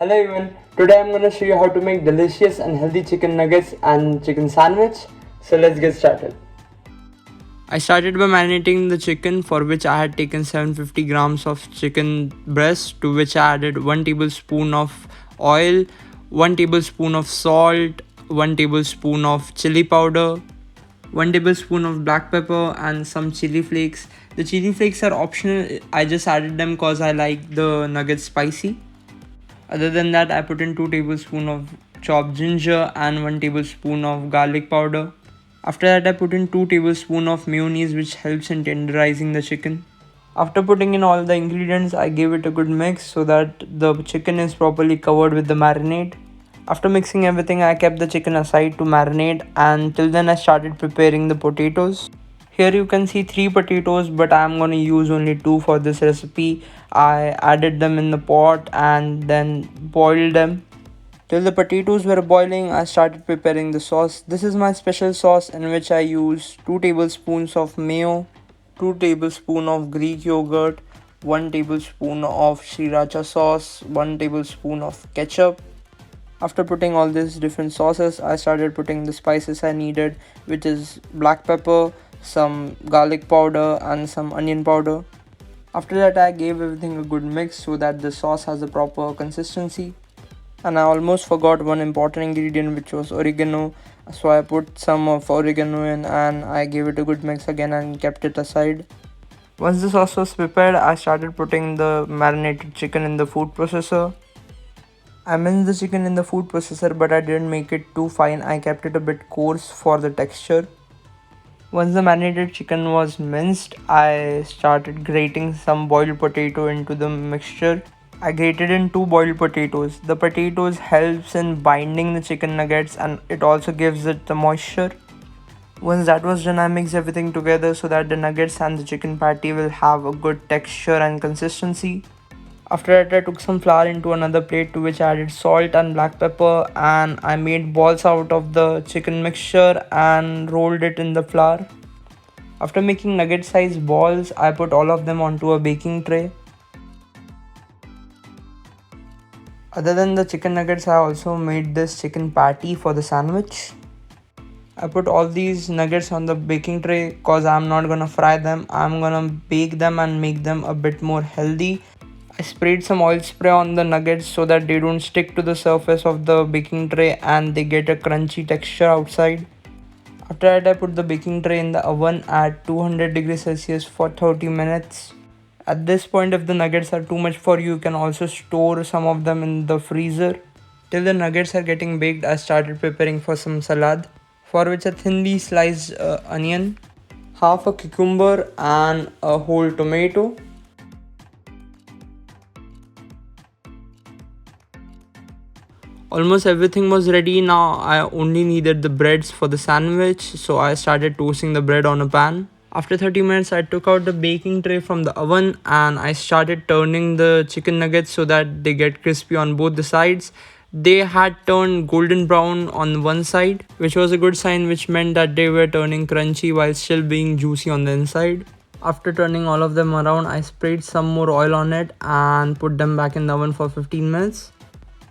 Hello everyone, today I'm going to show you how to make delicious and healthy chicken nuggets and chicken sandwich. So let's get started. I started by marinating the chicken, for which I had taken 750 grams of chicken breast, to which I added 1 tablespoon of oil, 1 tablespoon of salt, 1 tablespoon of chili powder, 1 tablespoon of black pepper and some chili flakes. The chili flakes are optional, I just added them cause I like the nuggets spicy. Other than that, I put in 2 tablespoons of chopped ginger and 1 tablespoon of garlic powder. After that, I put in 2 tablespoons of mayonnaise, which helps in tenderizing the chicken. After putting in all the ingredients, I gave it a good mix so that the chicken is properly covered with the marinade. After mixing everything, I kept the chicken aside to marinate, and till then I started preparing the potatoes. Here you can see 3 potatoes, but I am going to use only 2 for this recipe. I added them in the pot and then boiled them. Till the potatoes were boiling, I started preparing the sauce. This is my special sauce in which I use 2 tablespoons of mayo, 2 tablespoons of Greek yogurt, 1 tablespoon of sriracha sauce, 1 tablespoon of ketchup. After putting all these different sauces, I started putting the spices I needed, which is black pepper, some garlic powder and some onion powder. After that, I gave everything a good mix so that the sauce has a proper consistency. And I almost forgot one important ingredient, which was oregano, so I put some of oregano in and I gave it a good mix again and kept it aside. Once the sauce was prepared, I started putting the marinated chicken in the food processor. I minced the chicken in the food processor, but I didn't make it too fine. I kept it a bit coarse for the texture. Once the marinated chicken was minced, I started grating some boiled potato into the mixture. I grated in 2 boiled potatoes. The potatoes helps in binding the chicken nuggets and it also gives it the moisture. Once that was done, I mixed everything together so that the nuggets and the chicken patty will have a good texture and consistency. After that, I took some flour into another plate, to which I added salt and black pepper, and I made balls out of the chicken mixture and rolled it in the flour. After making nugget sized balls, I put all of them onto a baking tray. Other than the chicken nuggets, I also made this chicken patty for the sandwich. I put all these nuggets on the baking tray cause I'm not gonna fry them. I'm gonna bake them and make them a bit more healthy. I sprayed some oil spray on the nuggets so that they don't stick to the surface of the baking tray and they get a crunchy texture outside. After that, I put the baking tray in the oven at 200 degrees Celsius for 30 minutes. At this point, if the nuggets are too much for you, you can also store some of them in the freezer. Till the nuggets are getting baked, I started preparing for some salad, for which a thinly sliced onion, half a cucumber and a whole tomato. Almost everything was ready. Now I only needed the breads for the sandwich, so I started toasting the bread on a pan. After 30 minutes, I took out the baking tray from the oven and I started turning the chicken nuggets so that they get crispy on both the sides. They had turned golden brown on one side, which was a good sign, which meant that they were turning crunchy while still being juicy on the inside. After turning all of them around, I sprayed some more oil on it and put them back in the oven for 15 minutes.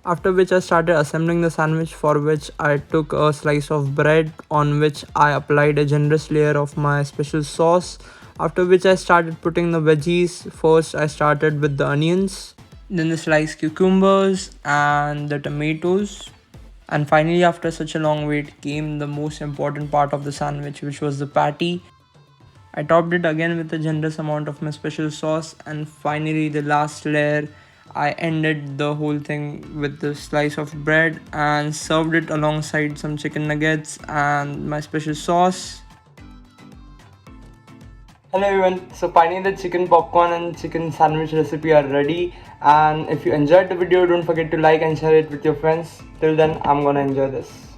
After which I started assembling the sandwich, for which I took a slice of bread on which I applied a generous layer of my special sauce. After which I started putting the veggies. First I started with the onions, then the sliced cucumbers and the tomatoes. And finally, after such a long wait, came the most important part of the sandwich, which was the patty. I topped it again with a generous amount of my special sauce, and finally the last layer I ended the whole thing with the slice of bread and served it alongside some chicken nuggets and my special sauce. Hello everyone, so finally the chicken popcorn and chicken sandwich recipe are ready, and if you enjoyed the video, don't forget to like and share it with your friends. Till then, I'm gonna enjoy this.